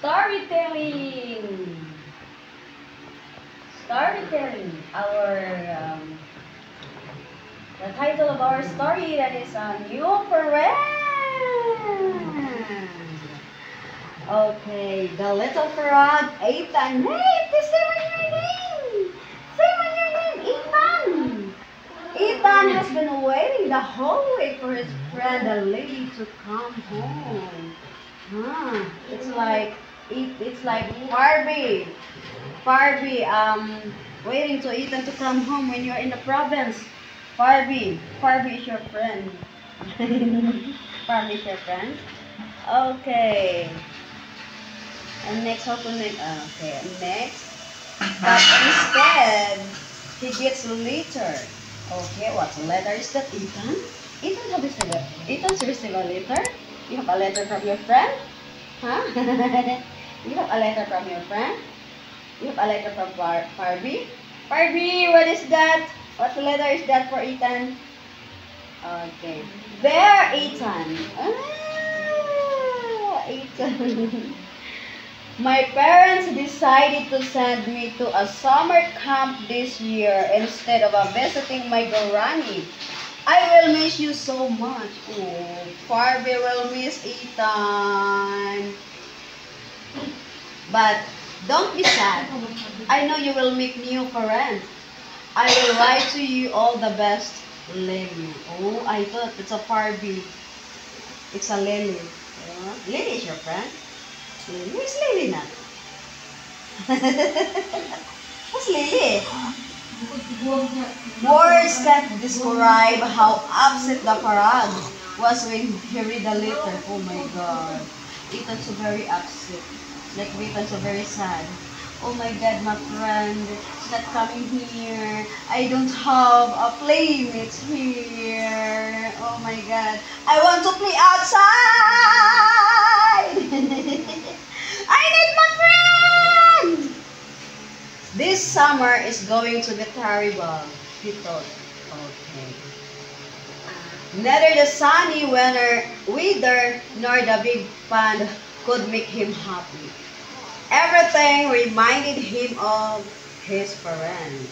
storytelling. Storytelling. The title of our story that is a new friend. Okay, the little frog, Ethan. Hey, please say my name. Say my name, Ethan. Ethan has been waiting the whole week for his friend, the lady, to come home. It's like Barbie. Waiting to Ethan to come home when you're in the province. Barbie is your friend. Barbie is your friend. Okay. And next, okay, next. But instead, he gets a letter. Okay, what letter is that, Ethan? Ethan's received a letter? You have a letter from your friend? Huh? You have a letter from your friend? You have a letter from Barbie? Barbie, what is that? What letter is that for Ethan? Okay. There, Ethan. Ethan. My parents decided to send me to a summer camp this year instead of visiting my granny. I will miss you so much. Oh, Barbie will miss Ethan. But don't be sad. I know you will make new friends. I will write to you all the best, Lily. Oh, I thought it's a Barbie. It's a Lily. Lily is your friend? Lily? Who is Lily na? Who's Lily? Words can't describe how upset the frog was when he read the letter. Oh my God. Ethan's so very upset. Like Ethan's so very sad. Oh my God, my friend is not coming here. I don't have a playmate here. Oh my God. I want to play outside. I need my friend. This summer is going to be terrible, he thought. Okay. Neither the sunny weather nor the big pond could make him happy. Everything reminded him of his friend.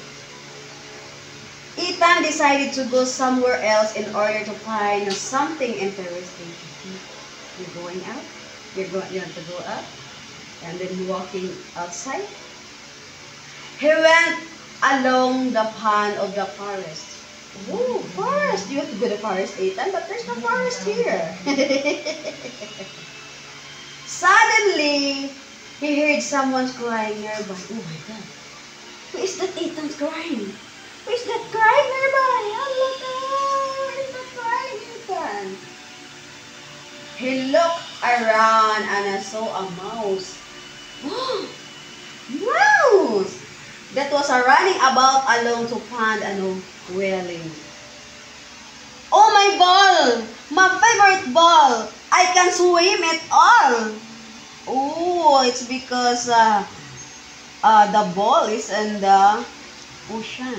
Ethan decided to go somewhere else in order to find something interesting to do. You're going out? You want to go up? And then walking outside? He went along the path of the forest. Oh, forest! You have to go to the forest, Ethan, but there's no forest here. Suddenly, he heard someone crying nearby. Oh my God. Who is that Ethan's crying? Who is that crying nearby? Hello there! Who is that crying, Ethan? He looked around and saw a mouse. Oh! Mouse! That was running about along the pond and wailing. Oh, my ball! My favorite ball! I can swim it all! Oh, it's because the ball is in the ocean.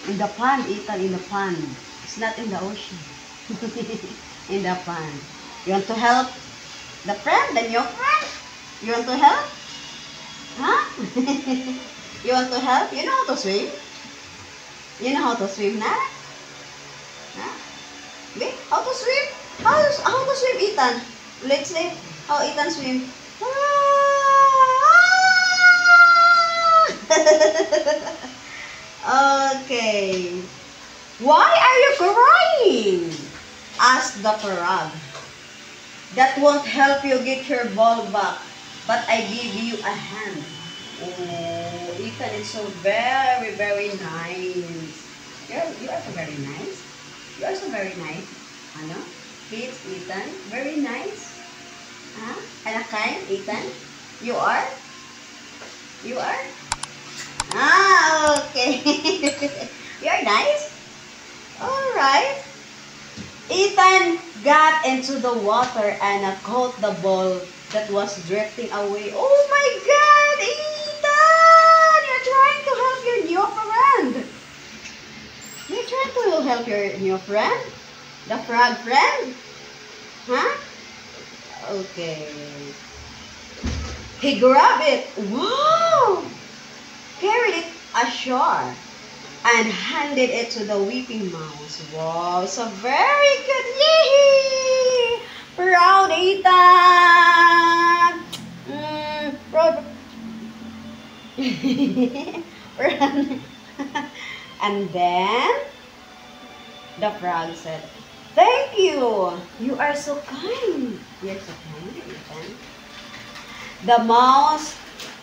In the pond, Ethan, in the pond. It's not in the ocean. In the pond. You want to help the friend, the new friend? You want to help? Huh? You want to help? You know how to swim? You know how to swim, na? Huh? Wait, how to swim? How to swim, Ethan? Let's see how Ethan swim. Okay. Why are you crying? Asked the frog. That won't help you get your ball back, but I give you a hand. Oh, Ethan is so very, very nice. You are so very nice. You are so very nice. Ano? Kids, Ethan, very nice. Huh? And a kind, Ethan? You are? You are? Ah, okay. You are nice? Alright. Ethan got into the water and caught the ball that was drifting away. Oh my God, Ethan! You're trying to help your new friend. You're trying to help your new friend? The frog friend? Huh? Okay. He grabbed it. Wow! Carried it ashore and handed it to the weeping mouse. Wow, so very good. Yee! Proud Ethan! Proud. And then the frog said, "Thank you. You are so kind." You're so kind, Ethan. The mouse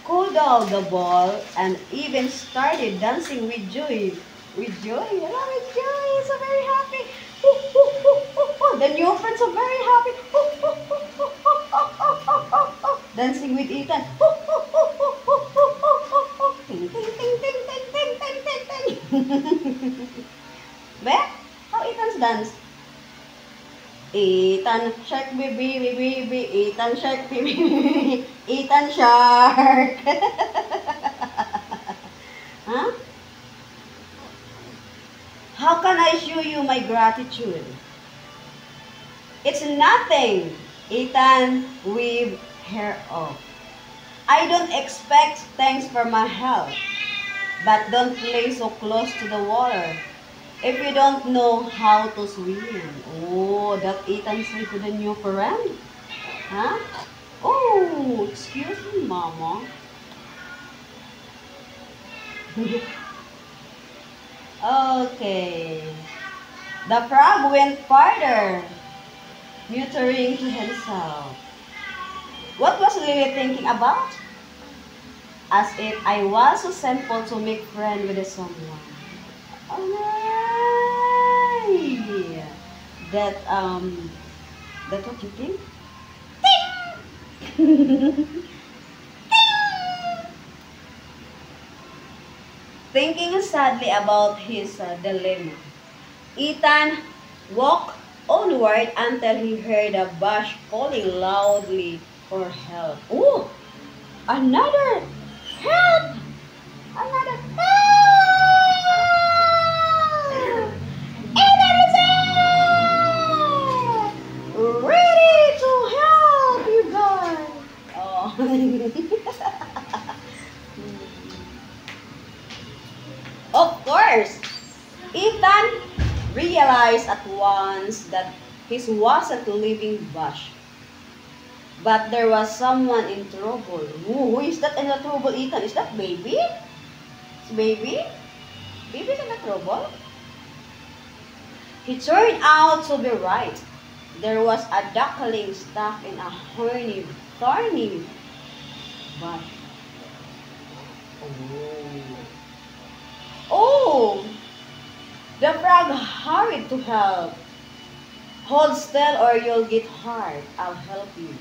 cuddled the ball and even started dancing with joy. With joy, with joy. So very happy. The new friends are very happy. Dancing with Ethan. Ting, ting, ting, ting, ting, ting, ting, ting, ting. Be, how Ethan's dance? Ethan shark, baby, baby, baby. Ethan shark, baby, baby. Ethan shark. Huh? How can I show you my gratitude? It's nothing. Ethan weave hair off. I don't expect thanks for my help, but don't play so close to the water if you don't know how to swim. Oh, that Ethan said to the new friend. Huh? Oh, excuse me, Mama. Okay. The frog went farther, muttering to himself. What was Lily thinking about? As if I was so simple to make friends with someone. Alright. That's what you think? Thinking sadly about his dilemma, Ethan walked onward until he heard a bush calling loudly for help. Oh, another help! Another help! Ethan is there! Ready to help you guys! Oh. Of course, Ethan realized at once that his wasn't a living bush. But there was someone in trouble. Who is that in the trouble, Ethan? Is that baby? Is baby? Baby's in the trouble? He turned out to be right. There was a duckling stuck in a thorny bush. Oh, the frog hurried to help. Hold still or you'll get hurt. I'll help you.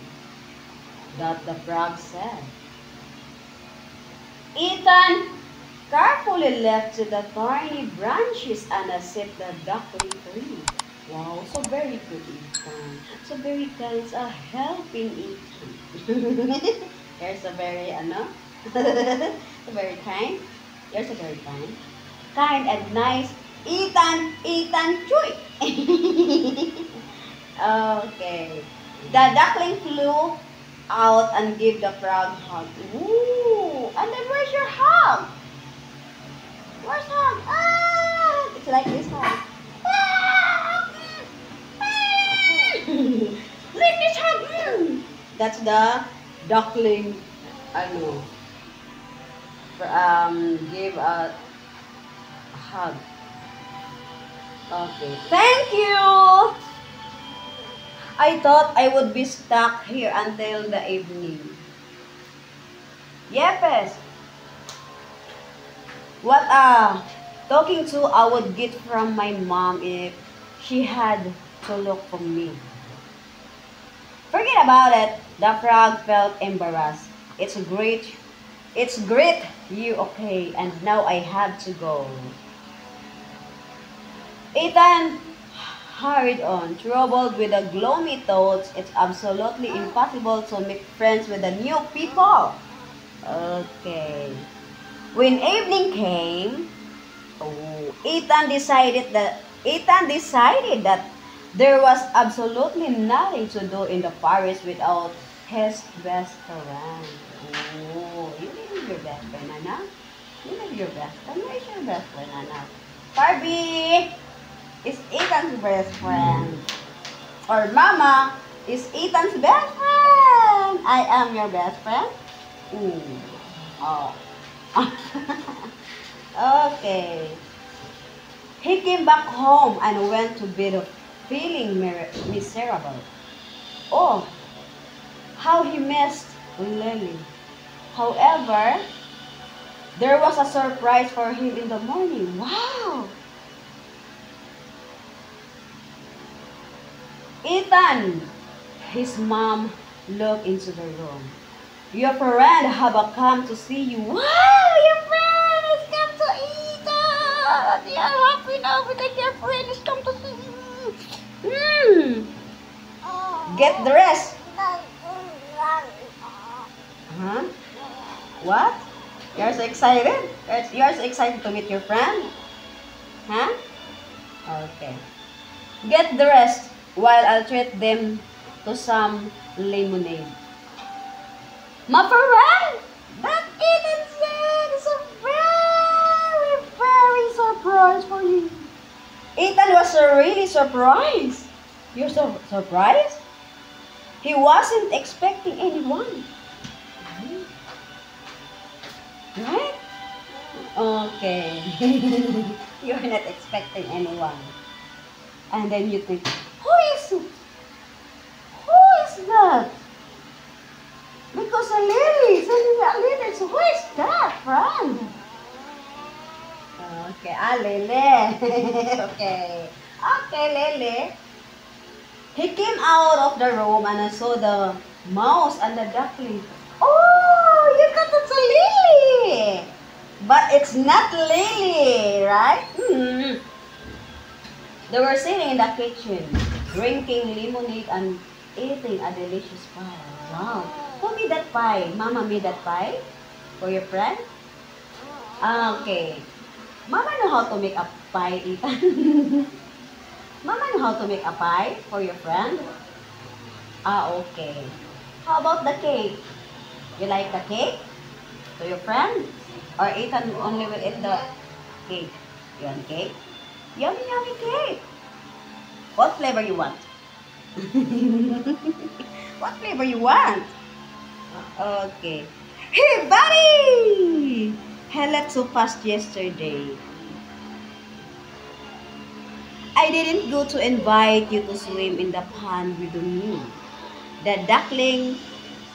That the frog said. Ethan carefully left the thorny branches and sipped the duckling tree. Wow, so very good, Ethan. So very kind. A helping Ethan. You're so very, so very kind. You're so very kind. Kind and nice. Ethan Chuy. Okay. The duckling flew out and gave the frog a hug. Ooh, and then where's your hug? Where's hug? Ah, it's like this hug. Ah, leave this hug. That's the duckling. Give a hug. Okay. Thank you. I thought I would be stuck here until the evening. Yepes. What talking to I would get from my mom if she had to look for me. Forget about it. The frog felt embarrassed. It's great you okay, and now I have to go. Ethan hurried on, troubled with the gloomy thoughts. It's absolutely impossible to make friends with the new people. Okay. When evening came, Ethan decided that there was absolutely nothing to do in the forest without his best friend. Oh, you need your best friend, Anna. You need your best friend. Where's your best friend, Anna? Barbie is Ethan's best friend. Or Mama is Ethan's best friend. I am your best friend. Mm. Oh. Okay. He came back home and went to bed feeling miserable. Oh, how he missed Lily. However, there was a surprise for him in the morning. Wow! Ethan! His mom looked into the room. Your friend have come to see you. Wow! Your friend has come to Ethan! They are happy now because your friend has come to see you. Get dressed. Huh? What? You're so excited? You're so excited to meet your friend? Huh? Okay. Get dressed while I'll treat them to some lemonade. My friend! That Ethan said is a very, very surprise for you. Ethan was really surprised. You're so surprised? He wasn't expecting anyone. Right? Okay. You're not expecting anyone. And then you think, who is it? Who is that? Because a lily, sending a lily. So who is that, friend? Okay, Lily. Okay. Okay, Lily. He came out of the room and I saw the mouse and the duckling. Oh, you got it's a lily. But it's not lily, right? They were sitting in the kitchen, drinking lemonade and eating a delicious pie. Wow. Who made that pie? Mama made that pie? For your friend? Okay. Mama know how to make a pie, Ethan. Mama know how to make a pie for your friend? Okay. How about the cake? You like the cake? To your friend? Or Ethan only will eat the cake? You want cake? Yummy, yummy cake! What flavor you want? What flavor you want? Okay. Hey, buddy! I left so fast yesterday. I didn't go to invite you to swim in the pond with me. The duckling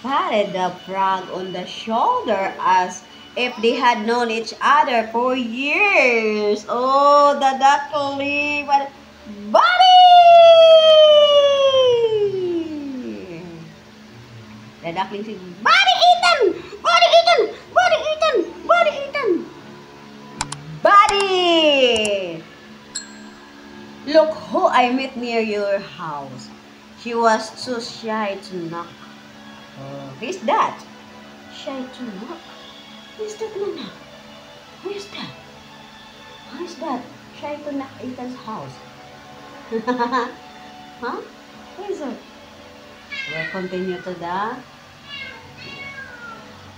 patted the frog on the shoulder as if they had known each other for years. Oh, the duckling! Buddy! The duckling said, Buddy Ethan! Buddy Ethan! Buddy Ethan! Buddy Ethan! Buddy! Look who I met near your house. She was too shy to knock. Who is that? Shy to knock? Who is that, Nana? Who is that? Who is that? Shy to knock Ethan's house. Huh? Who is it? We'll continue to that.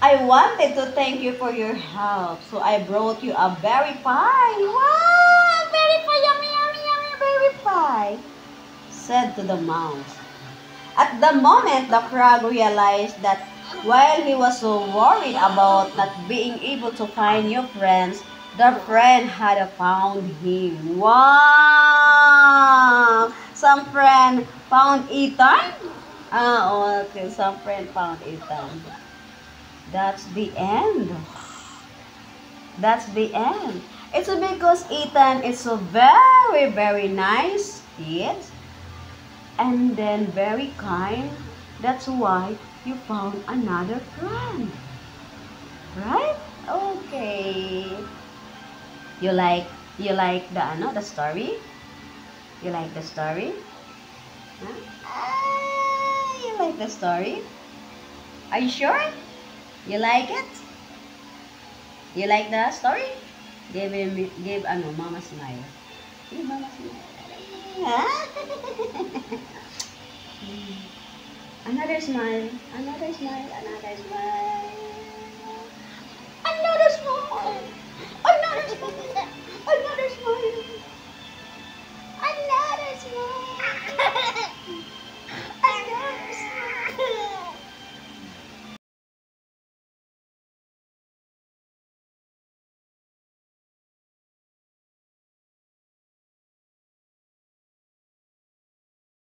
I wanted to thank you for your help, so I brought you a berry pie. Wow! Berry pie! Yummy, yummy, yummy berry pie! Said to the mouse. At the moment, the frog realized that while he was so worried about not being able to find new friends, the friend had found him. Wow! Some friend found Ethan? Ah, okay. Some friend found Ethan. That's the end. That's the end. It's because Ethan is so very, very nice kid. And then very kind. That's why you found another friend. Right? Okay. You like the story? You like the story? Huh? You like the story? Are you sure? You like it? You like the story? Give mama smile. Give mama smile. Another smile. Another smile. Another smile. smile. Another smile. Another smile.